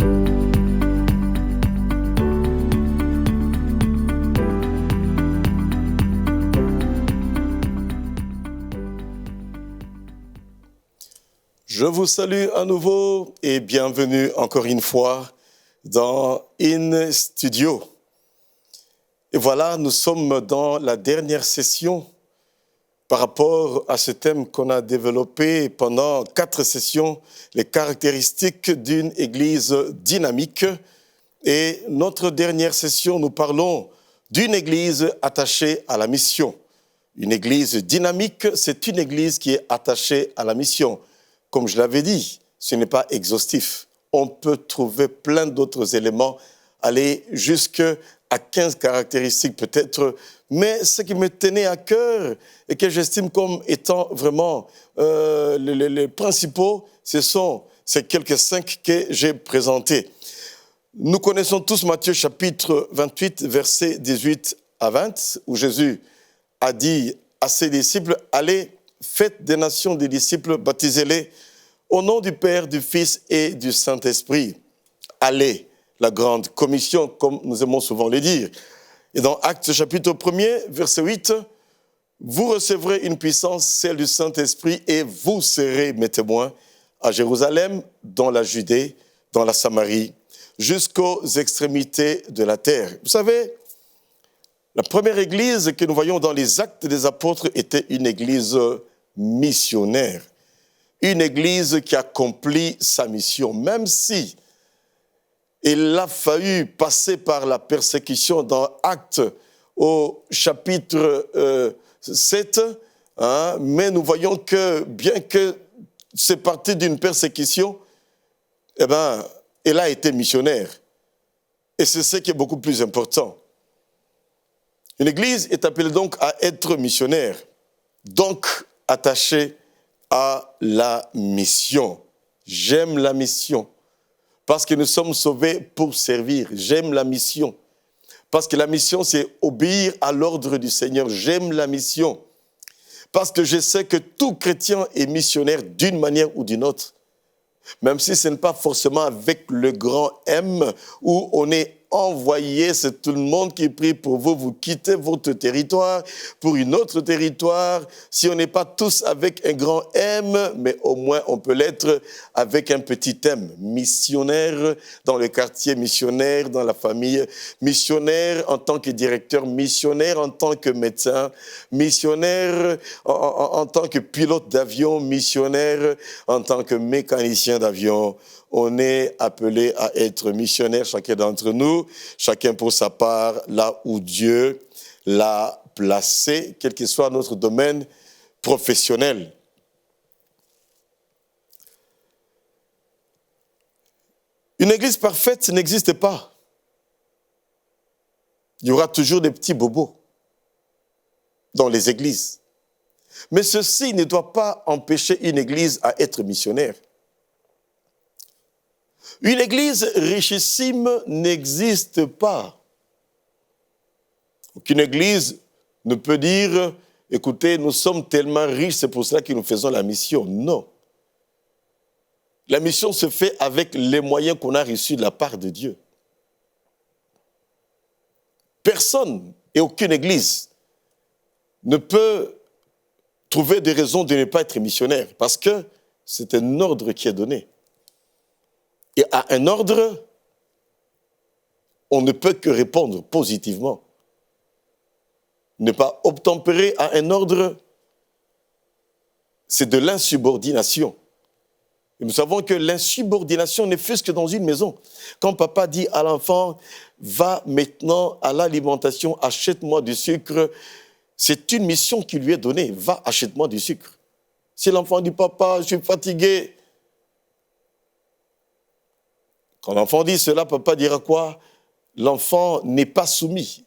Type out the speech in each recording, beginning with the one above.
Je vous salue à nouveau et bienvenue encore une fois dans In Studio. Et voilà, nous sommes dans la dernière session par rapport à ce thème qu'on a développé pendant 4 sessions, les caractéristiques d'une église dynamique. Et notre dernière session, nous parlons d'une église attachée à la mission. Une église dynamique, c'est une église qui est attachée à la mission. Comme je l'avais dit, ce n'est pas exhaustif. On peut trouver plein d'autres éléments, aller jusqu'à 15 caractéristiques peut-être, mais ce qui me tenait à cœur et que j'estime comme étant vraiment les principaux, ces quelques 5 que j'ai présentés. Nous connaissons tous Matthieu chapitre 28, versets 18 à 20, où Jésus a dit à ses disciples, « Allez, faites des nations des disciples, baptisez-les au nom du Père, du Fils et du Saint-Esprit. » Allez, la grande commission, comme nous aimons souvent le dire. Et dans Actes chapitre 1er, verset 8, « Vous recevrez une puissance, celle du Saint-Esprit, et vous serez mes témoins à Jérusalem, dans la Judée, dans la Samarie, jusqu'aux extrémités de la terre. » Vous savez, la première église que nous voyons dans les Actes des Apôtres était une église missionnaire. Une église qui accomplit sa mission, même si il a fallu passer par la persécution dans Actes au chapitre 7, mais nous voyons que bien que c'est parti d'une persécution, elle a été missionnaire. Et c'est ce qui est beaucoup plus important. Une église est appelée donc à être missionnaire, donc attachée à la mission. J'aime la mission parce que nous sommes sauvés pour servir. J'aime la mission parce que la mission, c'est obéir à l'ordre du Seigneur. J'aime la mission parce que je sais que tout chrétien est missionnaire d'une manière ou d'une autre. Même si ce n'est pas forcément avec le grand M où on est envoyé, c'est tout le monde qui prie pour vous, vous quittez votre territoire pour une autre territoire. Si on n'est pas tous avec un grand M, mais au moins on peut l'être avec un petit M. Missionnaire dans le quartier, missionnaire dans la famille, missionnaire en tant que directeur, missionnaire en tant que médecin, missionnaire en tant que pilote d'avion, missionnaire en tant que mécanicien d'avion. On est appelé à être missionnaire, chacun d'entre nous, chacun pour sa part, là où Dieu l'a placé, quel que soit notre domaine professionnel. Une église parfaite n'existe pas. Il y aura toujours des petits bobos dans les églises. Mais ceci ne doit pas empêcher une église à être missionnaire. Une église richissime n'existe pas. Aucune église ne peut dire, écoutez, nous sommes tellement riches, c'est pour cela que nous faisons la mission. Non. La mission se fait avec les moyens qu'on a reçus de la part de Dieu. Personne et aucune église ne peut trouver des raisons de ne pas être missionnaire parce que c'est un ordre qui est donné. Et à un ordre, on ne peut que répondre positivement. Ne pas obtempérer à un ordre, c'est de l'insubordination. Et nous savons que l'insubordination ne fût-ce que dans une maison. Quand papa dit à l'enfant, va maintenant à l'alimentation, achète-moi du sucre, c'est une mission qui lui est donnée, va, achète-moi du sucre. Si l'enfant dit, papa, je suis fatigué, quand l'enfant dit cela, papa dira quoi? L'enfant n'est pas soumis.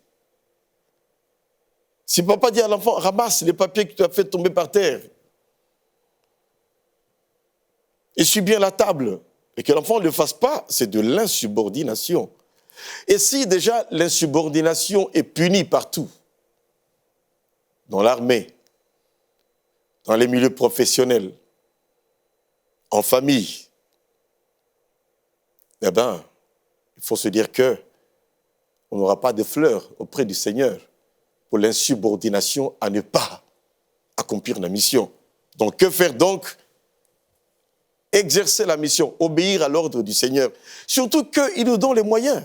Si papa dit à l'enfant, ramasse les papiers que tu as fait tomber par terre, essuie bien la table, et que l'enfant ne le fasse pas, c'est de l'insubordination. Et si déjà l'insubordination est punie partout, dans l'armée, dans les milieux professionnels, en famille, eh bien, il faut se dire que on n'aura pas de fleurs auprès du Seigneur pour l'insubordination à ne pas accomplir la mission. Donc, que faire donc? Exercer la mission, obéir à l'ordre du Seigneur. Surtout qu'il nous donne les moyens.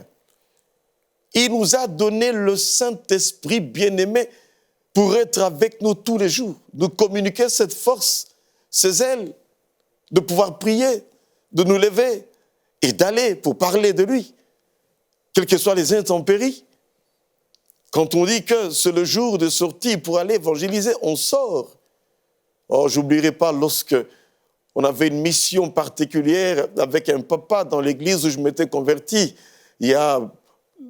Il nous a donné le Saint-Esprit bien-aimé pour être avec nous tous les jours, nous communiquer cette force, ces ailes, de pouvoir prier, de nous lever et d'aller pour parler de lui, quelles que soient les intempéries. Quand on dit que c'est le jour de sortie pour aller évangéliser, on sort. Oh, j'oublierai pas lorsque on avait une mission particulière avec un papa dans l'église où je m'étais converti il y a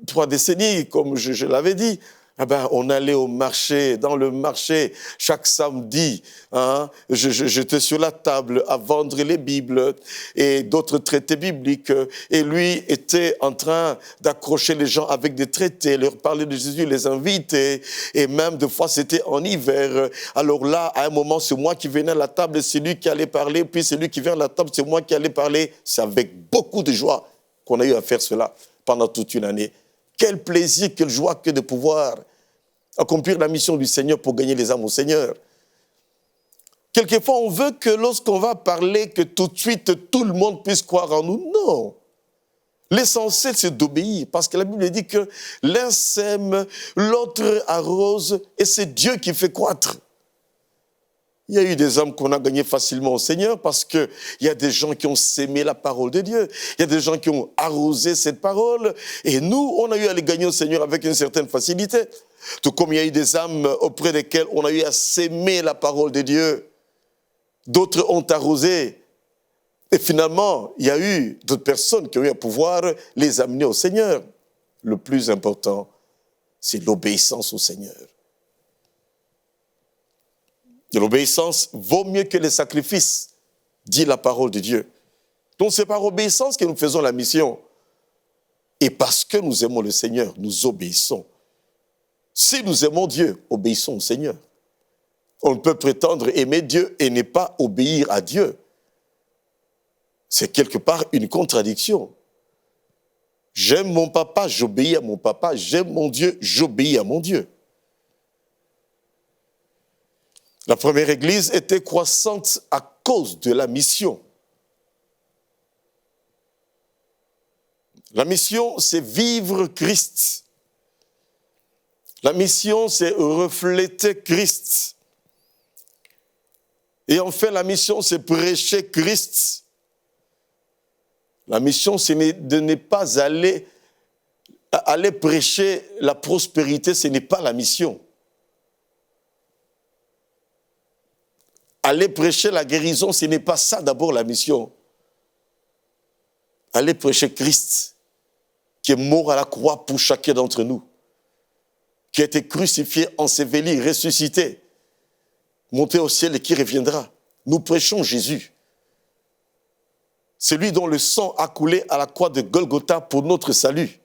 3 décennies, comme je l'avais dit. Eh ben, on allait au marché, dans le marché, chaque samedi, hein, j'étais sur la table à vendre les Bibles et d'autres traités bibliques. Et lui était en train d'accrocher les gens avec des traités, leur parler de Jésus, les inviter. Et même des fois, c'était en hiver. Alors là, à un moment, c'est moi qui venais à la table, c'est lui qui allait parler. Puis c'est lui qui vient à la table, c'est moi qui allais parler. C'est avec beaucoup de joie qu'on a eu à faire cela pendant toute une année. Quel plaisir, quelle joie que de pouvoir accomplir la mission du Seigneur pour gagner les âmes au Seigneur. Quelquefois, on veut que lorsqu'on va parler, que tout de suite, tout le monde puisse croire en nous. Non. L'essentiel, c'est d'obéir, parce que la Bible dit que l'un sème, l'autre arrose, et c'est Dieu qui fait croître. Il y a eu des âmes qu'on a gagnées facilement au Seigneur parce qu'il y a des gens qui ont sémé la parole de Dieu. Il y a des gens qui ont arrosé cette parole. Et nous, on a eu à les gagner au Seigneur avec une certaine facilité. Tout comme il y a eu des âmes auprès desquelles on a eu à s'aimer la parole de Dieu. D'autres ont arrosé. Et finalement, il y a eu d'autres personnes qui ont eu à pouvoir les amener au Seigneur. Le plus important, c'est l'obéissance au Seigneur. Et l'obéissance vaut mieux que les sacrifices, dit la parole de Dieu. Donc c'est par obéissance que nous faisons la mission. Et parce que nous aimons le Seigneur, nous obéissons. Si nous aimons Dieu, obéissons au Seigneur. On ne peut prétendre aimer Dieu et ne pas obéir à Dieu. C'est quelque part une contradiction. J'aime mon papa, j'obéis à mon papa. J'aime mon Dieu, j'obéis à mon Dieu. La première église était croissante à cause de la mission. La mission, c'est vivre Christ. La mission, c'est refléter Christ. Et enfin, la mission, c'est prêcher Christ. La mission, c'est de ne pas aller prêcher la prospérité, ce n'est pas la mission. Aller prêcher la guérison, ce n'est pas ça d'abord la mission. Aller prêcher Christ, qui est mort à la croix pour chacun d'entre nous, qui a été crucifié, enseveli, ressuscité, monté au ciel et qui reviendra. Nous prêchons Jésus. Celui dont le sang a coulé à la croix de Golgotha pour notre salut.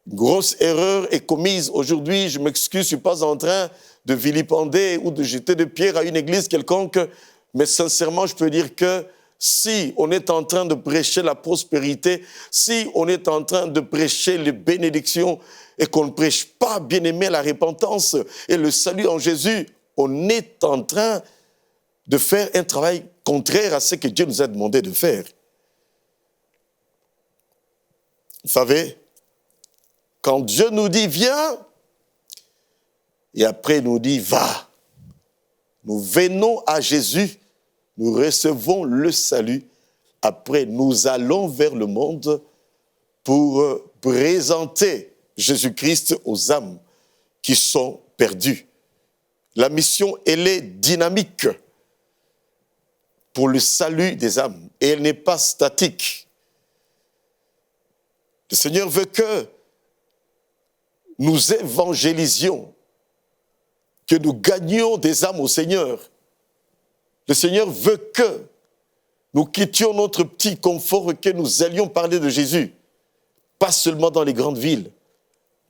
Une grosse erreur est commise aujourd'hui, je m'excuse, je ne suis pas en train de vilipender ou de jeter des pierres à une église quelconque, mais sincèrement, je peux dire que si on est en train de prêcher la prospérité, si on est en train de prêcher les bénédictions et qu'on ne prêche pas, bien aimé, la repentance et le salut en Jésus, on est en train de faire un travail contraire à ce que Dieu nous a demandé de faire. Vous savez, quand Dieu nous dit « viens », et après nous dit « va », nous venons à Jésus, nous recevons le salut. Après, nous allons vers le monde pour présenter Jésus-Christ aux âmes qui sont perdues. La mission, elle est dynamique pour le salut des âmes et elle n'est pas statique. Le Seigneur veut que nous évangélisions, que nous gagnions des âmes au Seigneur. Le Seigneur veut que nous quittions notre petit confort et que nous allions parler de Jésus. Pas seulement dans les grandes villes,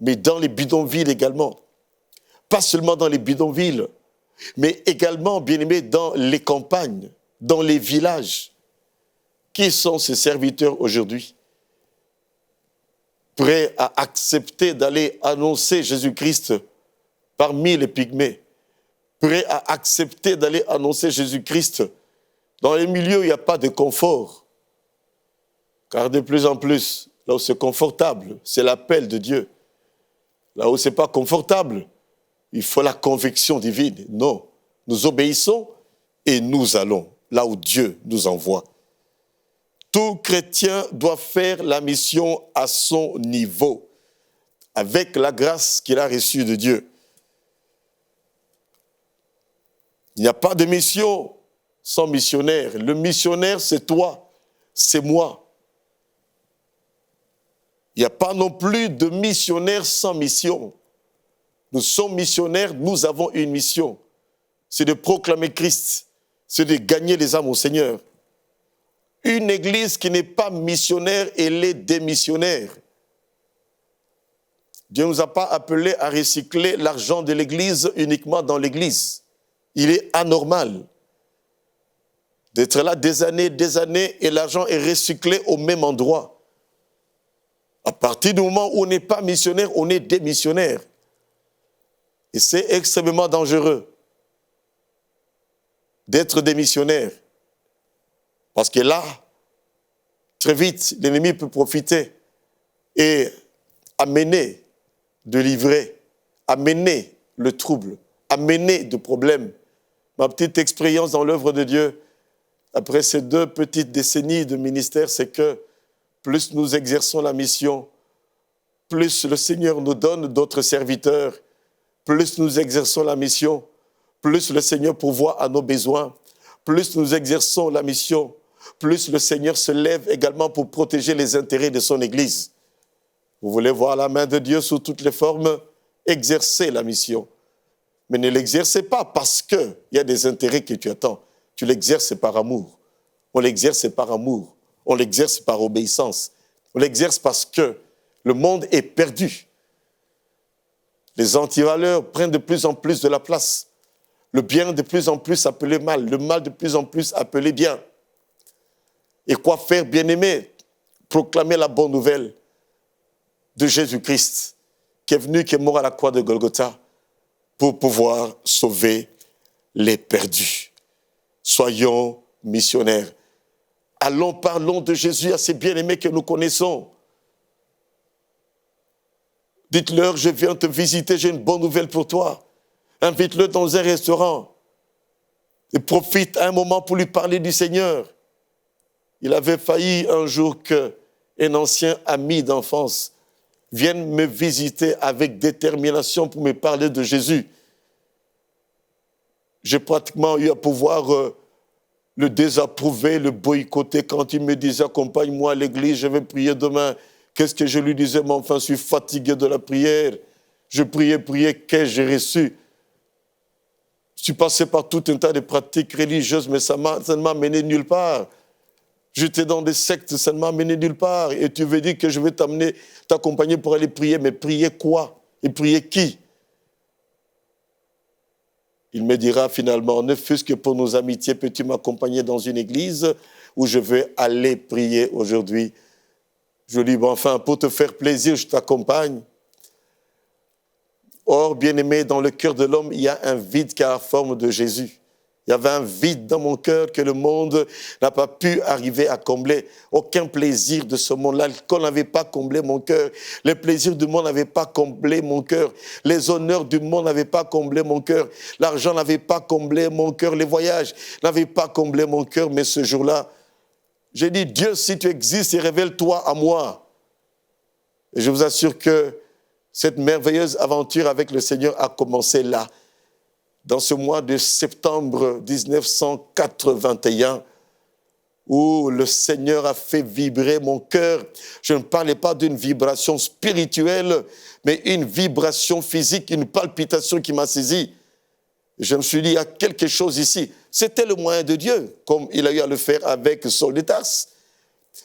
mais dans les bidonvilles également. Pas seulement dans les bidonvilles, mais également, bien-aimés, dans les campagnes, dans les villages. Qui sont ces serviteurs aujourd'hui? Prêts à accepter d'aller annoncer Jésus-Christ parmi les pygmées, prêts à accepter d'aller annoncer Jésus-Christ dans les milieux où il n'y a pas de confort. Car de plus en plus, là où c'est confortable, c'est l'appel de Dieu. Là où ce n'est pas confortable, il faut la conviction divine. Non, nous obéissons et nous allons là où Dieu nous envoie. Tout chrétien doit faire la mission à son niveau, avec la grâce qu'il a reçue de Dieu. Il n'y a pas de mission sans missionnaire. Le missionnaire, c'est toi, c'est moi. Il n'y a pas non plus de missionnaire sans mission. Nous sommes missionnaires, nous avons une mission. C'est de proclamer Christ, c'est de gagner les âmes au Seigneur. Une église qui n'est pas missionnaire, elle est démissionnaire. Dieu ne nous a pas appelés à recycler l'argent de l'église uniquement dans l'église. Il est anormal d'être là des années et l'argent est recyclé au même endroit. À partir du moment où on n'est pas missionnaire, on est démissionnaire. Et c'est extrêmement dangereux d'être démissionnaire. Parce que là, très vite, l'ennemi peut profiter et amener de livrer, amener le trouble, amener de problèmes. Ma petite expérience dans l'œuvre de Dieu, après ces 2 petites décennies de ministère, c'est que plus nous exerçons la mission, plus le Seigneur nous donne d'autres serviteurs, plus nous exerçons la mission, plus le Seigneur pourvoit à nos besoins, plus nous exerçons la mission, plus le Seigneur se lève également pour protéger les intérêts de son Église. Vous voulez voir la main de Dieu sous toutes les formes? Exercez la mission. Mais ne l'exercez pas parce qu'il y a des intérêts que tu attends. Tu l'exerces par amour. On l'exerce par amour. On l'exerce par obéissance. On l'exerce parce que le monde est perdu. Les antivaleurs prennent de plus en plus de la place. Le bien de plus en plus appelé mal. Le mal de plus en plus appelé bien. Et quoi faire, bien-aimé? Proclamer la bonne nouvelle de Jésus-Christ, qui est venu, qui est mort à la croix de Golgotha, pour pouvoir sauver les perdus. Soyons missionnaires. Allons, parlons de Jésus à ces bien-aimés que nous connaissons. Dites-leur, je viens te visiter, j'ai une bonne nouvelle pour toi. Invite-le dans un restaurant et profite un moment pour lui parler du Seigneur. Il avait failli un jour qu'un ancien ami d'enfance vienne me visiter avec détermination pour me parler de Jésus. J'ai pratiquement eu à pouvoir le désapprouver, le boycotter quand il me disait « Accompagne-moi à l'église, je vais prier demain ». Qu'est-ce que je lui disais? « Mais enfin, je suis fatigué de la prière. Je priais, qu'est-ce que j'ai reçu ?» Je suis passé par tout un tas de pratiques religieuses, mais ça ne m'a mené nulle part. J'étais dans des sectes, ça ne m'a mené nulle part. Et tu veux dire que je vais t'accompagner pour aller prier. Mais prier quoi? Et prier qui? Il me dira finalement, ne fût-ce que pour nos amitiés, peux-tu m'accompagner dans une église où je vais aller prier aujourd'hui? Je lui dis, bon, enfin, pour te faire plaisir, je t'accompagne. Or, bien-aimé, dans le cœur de l'homme, il y a un vide qui a la forme de Jésus. Il y avait un vide dans mon cœur que le monde n'a pas pu arriver à combler. Aucun plaisir de ce monde. L'alcool n'avait pas comblé mon cœur. Les plaisirs du monde n'avaient pas comblé mon cœur. Les honneurs du monde n'avaient pas comblé mon cœur. L'argent n'avait pas comblé mon cœur. Les voyages n'avaient pas comblé mon cœur. Mais ce jour-là, j'ai dit, Dieu, si tu existes, révèle-toi à moi. Et je vous assure que cette merveilleuse aventure avec le Seigneur a commencé là. Dans ce mois de septembre 1981, où le Seigneur a fait vibrer mon cœur. Je ne parlais pas d'une vibration spirituelle, mais une vibration physique, une palpitation qui m'a saisi. Je me suis dit, il y a quelque chose ici. C'était le moyen de Dieu, comme il a eu à le faire avec Saul de Tarse.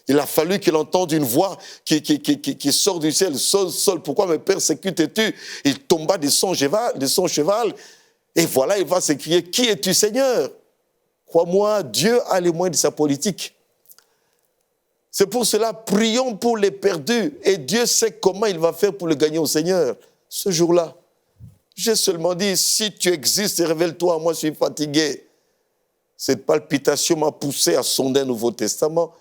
Il a fallu qu'il entende une voix qui sort du ciel. Saul, pourquoi me persécutes-tu? Il tomba de son cheval. Et voilà, il va s'écrier, qui es-tu, Seigneur? Crois-moi, Dieu a les moyens de sa politique. C'est pour cela, prions pour les perdus. Et Dieu sait comment il va faire pour le gagner au Seigneur. Ce jour-là, j'ai seulement dit, si tu existes, révèle-toi, moi je suis fatigué. Cette palpitation m'a poussé à sonder un Nouveau Testament.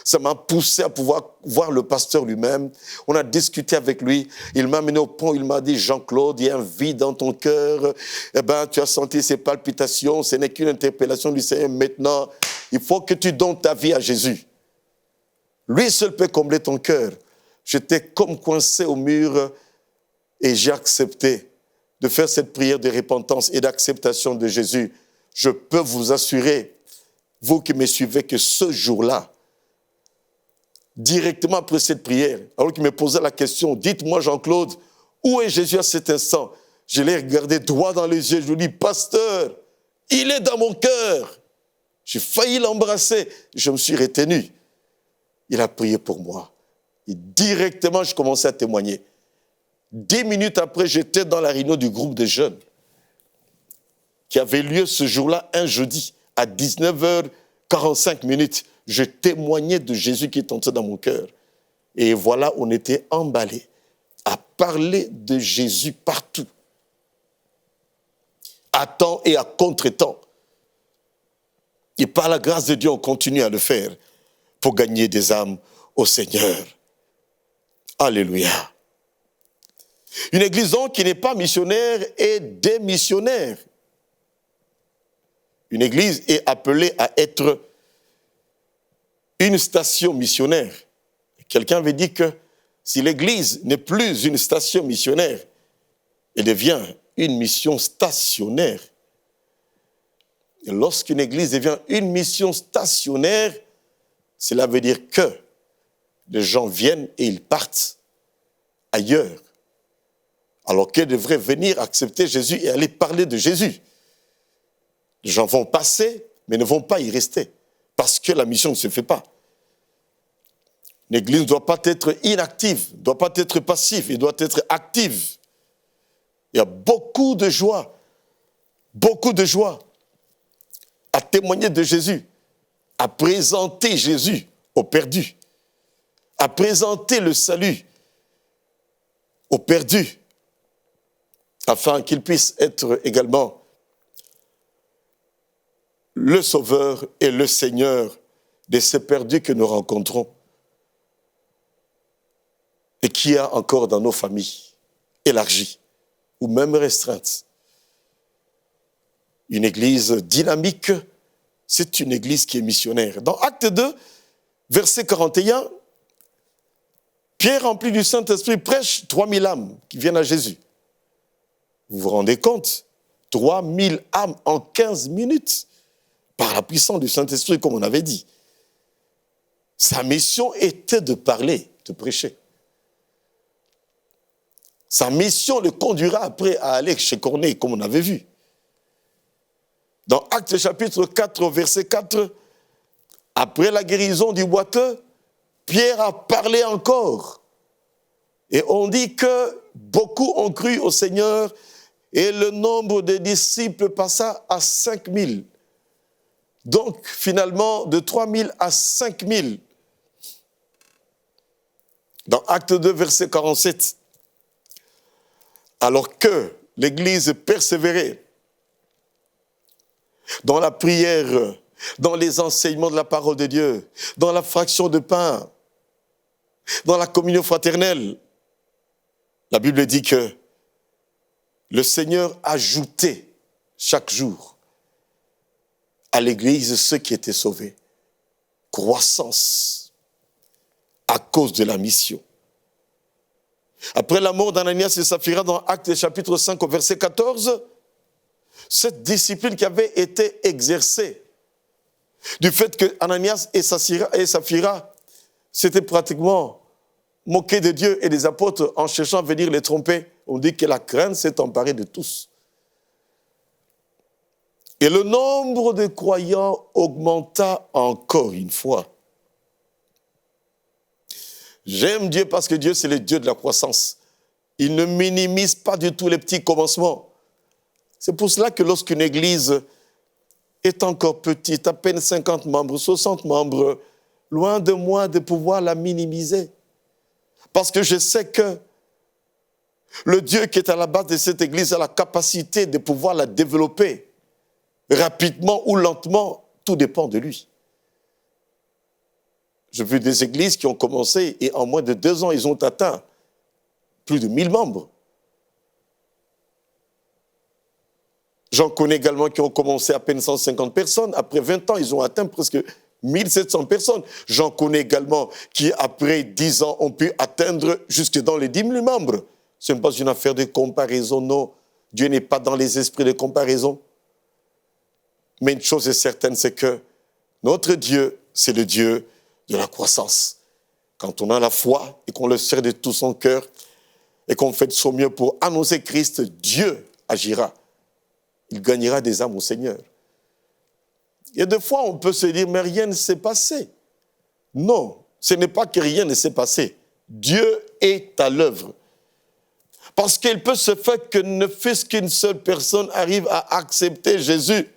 Ça m'a poussé à pouvoir voir le pasteur lui-même. On a discuté avec lui. Il m'a amené au pont. Il m'a dit, Jean-Claude, il y a un vide dans ton cœur. Eh bien, tu as senti ces palpitations. Ce n'est qu'une interpellation du Seigneur. Maintenant, il faut que tu donnes ta vie à Jésus. Lui seul peut combler ton cœur. J'étais comme coincé au mur et j'ai accepté de faire cette prière de repentance et d'acceptation de Jésus. Je peux vous assurer, vous qui me suivez, que ce jour-là, directement après cette prière, alors qu'il me posait la question, dites-moi Jean-Claude, où est Jésus à cet instant? Je l'ai regardé droit dans les yeux, je lui dis, pasteur, il est dans mon cœur. J'ai failli l'embrasser, je me suis retenu. Il a prié pour moi. Et directement, je commençais à témoigner. 10 minutes après, j'étais dans la réunion du groupe de jeunes qui avait lieu ce jour-là, un jeudi, à 19h45. Je témoignais de Jésus qui est entré dans mon cœur. Et voilà, on était emballés à parler de Jésus partout. À temps et à contre-temps. Et par la grâce de Dieu, on continue à le faire pour gagner des âmes au Seigneur. Alléluia. Une église donc qui n'est pas missionnaire est démissionnaire. Une église est appelée à être une station missionnaire. Quelqu'un avait dit que si l'église n'est plus une station missionnaire, elle devient une mission stationnaire. Et lorsqu'une église devient une mission stationnaire, cela veut dire que les gens viennent et ils partent ailleurs. Alors qu'ils devraient venir accepter Jésus et aller parler de Jésus. Les gens vont passer, mais ne vont pas y rester, parce que la mission ne se fait pas. L'église ne doit pas être inactive, ne doit pas être passive, elle doit être active. Il y a beaucoup de joie à témoigner de Jésus, à présenter Jésus aux perdus, à présenter le salut aux perdus, afin qu'ils puissent être également le Sauveur et le Seigneur de ces perdus que nous rencontrons et qu'il y a encore dans nos familles élargies ou même restreintes. Une église dynamique, c'est une église qui est missionnaire. Dans Acte 2, verset 41, Pierre, rempli du Saint-Esprit, prêche 3000 âmes qui viennent à Jésus. Vous vous rendez compte? 3000 âmes en 15 minutes. Par la puissance du Saint-Esprit, comme on avait dit. Sa mission était de parler, de prêcher. Sa mission le conduira après à aller chez Corneille, comme on avait vu. Dans Actes chapitre 4, verset 4, après la guérison du boiteux, Pierre a parlé encore. Et on dit que beaucoup ont cru au Seigneur et le nombre de disciples passa à 5000. Donc, finalement, de 3000 à 5000. Dans Acte 2, verset 47. Alors que l'Église persévérait dans la prière, dans les enseignements de la parole de Dieu, dans la fraction de pain, dans la communion fraternelle, la Bible dit que le Seigneur ajoutait chaque jour à l'Église ceux qui étaient sauvés. Croissance à cause de la mission. Après la mort d'Ananias et Saphira dans Actes chapitre 5 au verset 14, cette discipline qui avait été exercée du fait que Ananias et Saphira s'étaient pratiquement moqués de Dieu et des apôtres en cherchant à venir les tromper, on dit que la crainte s'est emparée de tous. Et le nombre de croyants augmenta encore une fois. J'aime Dieu parce que Dieu, c'est le Dieu de la croissance. Il ne minimise pas du tout les petits commencements. C'est pour cela que lorsqu'une église est encore petite, à peine 50 membres, 60 membres, loin de moi de pouvoir la minimiser. Parce que je sais que le Dieu qui est à la base de cette église a la capacité de pouvoir la développer rapidement ou lentement, tout dépend de lui. J'ai vu des églises qui ont commencé et en moins de 2 ans, ils ont atteint plus de 1000 membres. J'en connais également qui ont commencé à peine 150 personnes. Après 20 ans, ils ont atteint presque 1700 personnes. J'en connais également qui, après 10 ans, ont pu atteindre jusque dans les 10 000 membres. Ce n'est pas une affaire de comparaison, non. Dieu n'est pas dans les esprits de comparaison. Mais une chose est certaine, c'est que notre Dieu, c'est le Dieu de la croissance. Quand on a la foi et qu'on le sert de tout son cœur et qu'on fait de son mieux pour annoncer Christ, Dieu agira. Il gagnera des âmes au Seigneur. Et des fois, on peut se dire, mais rien ne s'est passé. Non, ce n'est pas que rien ne s'est passé. Dieu est à l'œuvre. Parce qu'il peut se faire que ne fût-ce qu'une seule personne arrive à accepter Jésus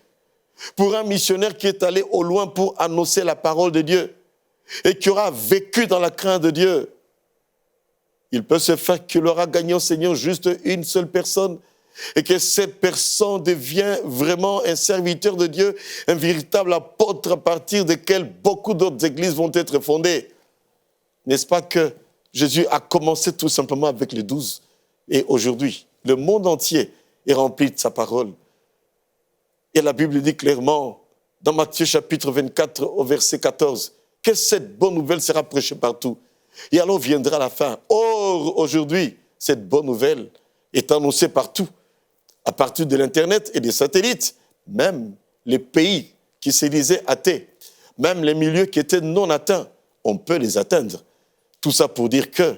pour un missionnaire qui est allé au loin pour annoncer la parole de Dieu et qui aura vécu dans la crainte de Dieu. Il peut se faire qu'il aura gagné au Seigneur juste une seule personne et que cette personne devient vraiment un serviteur de Dieu, un véritable apôtre à partir desquels beaucoup d'autres églises vont être fondées. N'est-ce pas que Jésus a commencé tout simplement avec les 12 et aujourd'hui, le monde entier est rempli de sa parole. Et la Bible dit clairement, dans Matthieu chapitre 24 au verset 14, que cette bonne nouvelle sera prêchée partout. Et alors viendra la fin. Or, aujourd'hui, cette bonne nouvelle est annoncée partout, à partir de l'Internet et des satellites. Même les pays qui se disaient athées, même les milieux qui étaient non atteints, on peut les atteindre. Tout ça pour dire que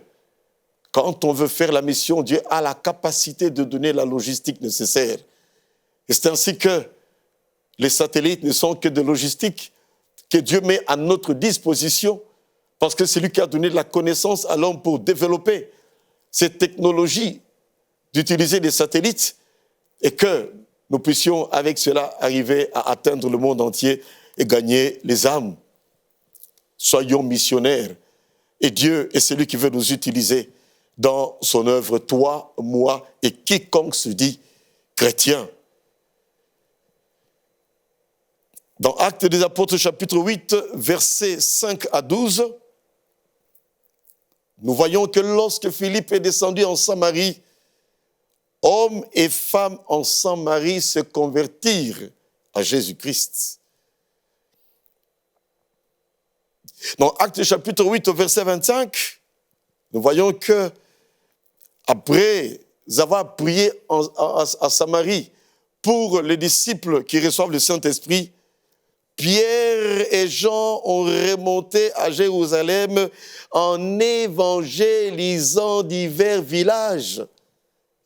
quand on veut faire la mission, Dieu a la capacité de donner la logistique nécessaire. Et c'est ainsi que les satellites ne sont que de logistique que Dieu met à notre disposition parce que c'est lui qui a donné de la connaissance à l'homme pour développer cette technologie d'utiliser des satellites et que nous puissions avec cela arriver à atteindre le monde entier et gagner les âmes. Soyons missionnaires et Dieu est celui qui veut nous utiliser dans son œuvre, toi, moi et quiconque se dit chrétien. Dans Actes des Apôtres, chapitre 8, versets 5 à 12, nous voyons que lorsque Philippe est descendu en Samarie, hommes et femmes en Samarie se convertirent à Jésus-Christ. Dans Actes chapitre 8, au verset 25, nous voyons que après avoir prié à Samarie pour les disciples qui reçoivent le Saint-Esprit, Pierre et Jean ont remonté à Jérusalem en évangélisant divers villages.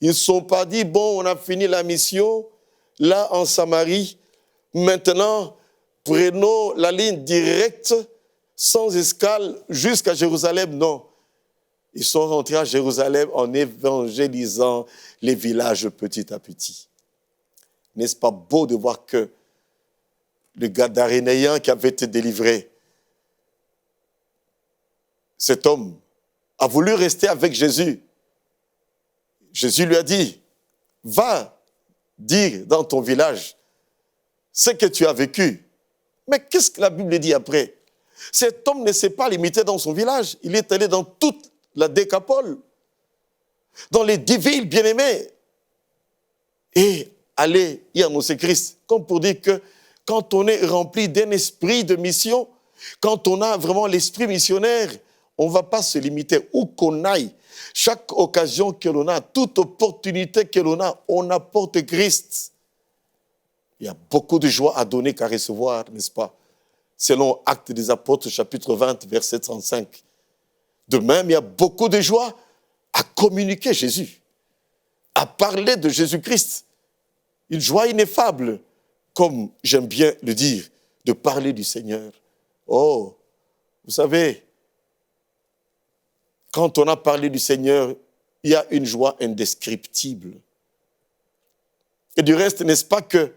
Ils ne se sont pas dit, bon, on a fini la mission, là en Samarie, maintenant prenons la ligne directe, sans escale, jusqu'à Jérusalem. Non. Ils sont rentrés à Jérusalem en évangélisant les villages petit à petit. N'est-ce pas beau de voir que le Gadarénéen qui avait été délivré, cet homme a voulu rester avec Jésus. Jésus lui a dit, va dire dans ton village ce que tu as vécu. Mais qu'est-ce que la Bible dit après? Cet homme ne s'est pas limité dans son village, il est allé dans toute la Décapole, dans les 10 villes bien-aimées, et aller y annoncer Christ, comme pour dire que quand on est rempli d'un esprit de mission, quand on a vraiment l'esprit missionnaire, on ne va pas se limiter où qu'on aille. Chaque occasion que l'on a, toute opportunité que l'on a, on apporte Christ. Il y a beaucoup de joie à donner qu'à recevoir, n'est-ce pas? Selon Actes des Apôtres, chapitre 20, verset 35. De même, il y a beaucoup de joie à communiquer Jésus, à parler de Jésus-Christ. Une joie ineffable, comme j'aime bien le dire, de parler du Seigneur. Oh, vous savez, quand on a parlé du Seigneur, il y a une joie indescriptible. Et du reste, n'est-ce pas que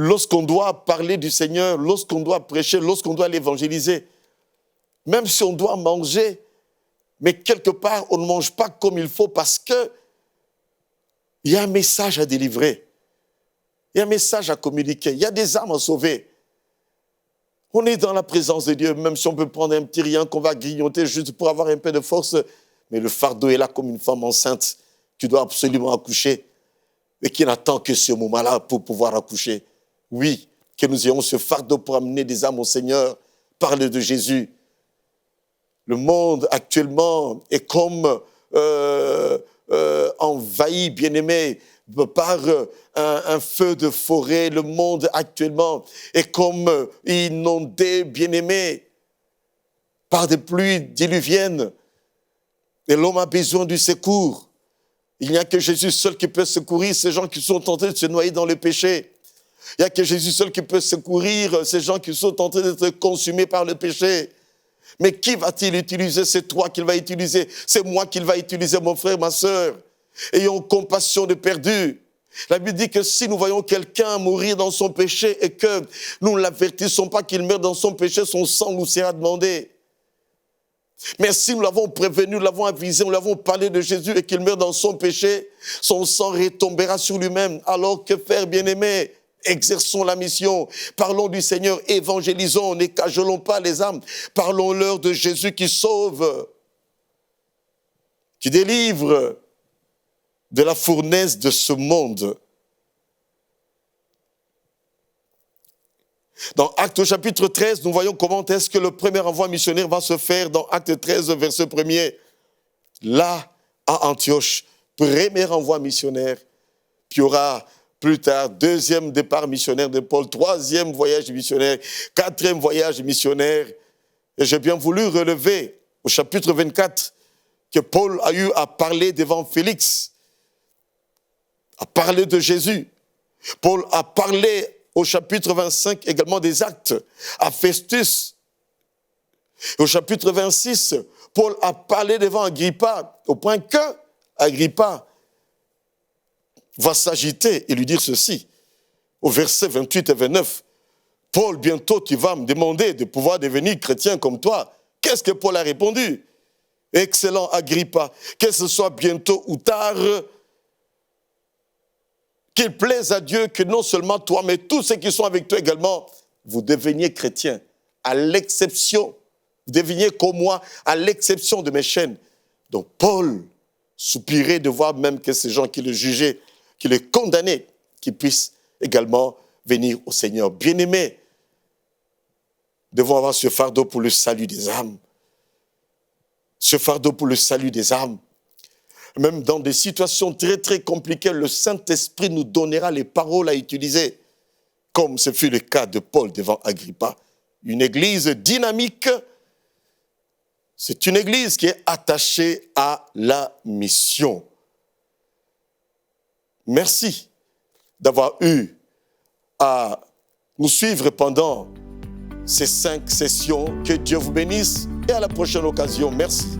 lorsqu'on doit parler du Seigneur, lorsqu'on doit prêcher, lorsqu'on doit l'évangéliser, même si on doit manger, mais quelque part, on ne mange pas comme il faut parce qu'il y a un message à délivrer. Il y a un message à communiquer. Il y a des âmes à sauver. On est dans la présence de Dieu, même si on peut prendre un petit rien qu'on va grignoter juste pour avoir un peu de force. Mais le fardeau est là comme une femme enceinte qui doit absolument accoucher et qui n'attend que ce moment-là pour pouvoir accoucher. Oui, que nous ayons ce fardeau pour amener des âmes au Seigneur, parler de Jésus. Le monde actuellement est comme envahi, bien-aimé, par un feu de forêt. Le monde actuellement est comme inondé, bien-aimé, par des pluies diluviennes. Et l'homme a besoin du secours. Il n'y a que Jésus seul qui peut secourir ces gens qui sont tentés de se noyer dans le péché. Il n'y a que Jésus seul qui peut secourir ces gens qui sont tentés d'être consumés par le péché. Mais qui va-t-il utiliser? C'est toi qu'il va utiliser. C'est moi qu'il va utiliser, mon frère, ma sœur. Ayons compassion des perdus. La Bible dit que si nous voyons quelqu'un mourir dans son péché et que nous ne l'avertissons pas qu'il meurt dans son péché, son sang nous sera demandé. Mais si nous l'avons prévenu, nous l'avons avisé, nous l'avons parlé de Jésus et qu'il meurt dans son péché, son sang retombera sur lui-même. Alors que faire, bien-aimés? Exerçons la mission, parlons du Seigneur, évangélisons, n'écajolons pas les âmes, parlons-leur de Jésus qui sauve, qui délivre de la fournaise de ce monde. Dans Actes chapitre 13, nous voyons comment est-ce que le premier envoi missionnaire va se faire dans Actes 13, verset 1er. Là, à Antioche, premier envoi missionnaire, puis il y aura plus tard, deuxième départ missionnaire de Paul, troisième voyage missionnaire, quatrième voyage missionnaire. Et j'ai bien voulu relever au chapitre 24 que Paul a eu à parler devant Félix, à parler de Jésus. Paul a parlé au chapitre 25 également des Actes à Festus. Et au chapitre 26, Paul a parlé devant Agrippa, au point que Agrippa va s'agiter et lui dire ceci. Au verset 28 et 29, « Paul, bientôt tu vas me demander de pouvoir devenir chrétien comme toi. » Qu'est-ce que Paul a répondu? « Excellent Agrippa, que ce soit bientôt ou tard, qu'il plaise à Dieu que non seulement toi, mais tous ceux qui sont avec toi également, vous deveniez chrétiens, à l'exception, vous deveniez comme moi, à l'exception de mes chaînes. » Donc Paul soupirait de voir même que ces gens qui le jugeaient, qui le condamnaient, qui puissent également venir au Seigneur. Bien-aimés, devons avoir ce fardeau pour le salut des âmes. Ce fardeau pour le salut des âmes. Même dans des situations très très compliquées, le Saint-Esprit nous donnera les paroles à utiliser, comme ce fut le cas de Paul devant Agrippa. Une église dynamique, c'est une église qui est attachée à la mission. Merci d'avoir eu à nous suivre pendant ces 5 sessions. Que Dieu vous bénisse et à la prochaine occasion. Merci.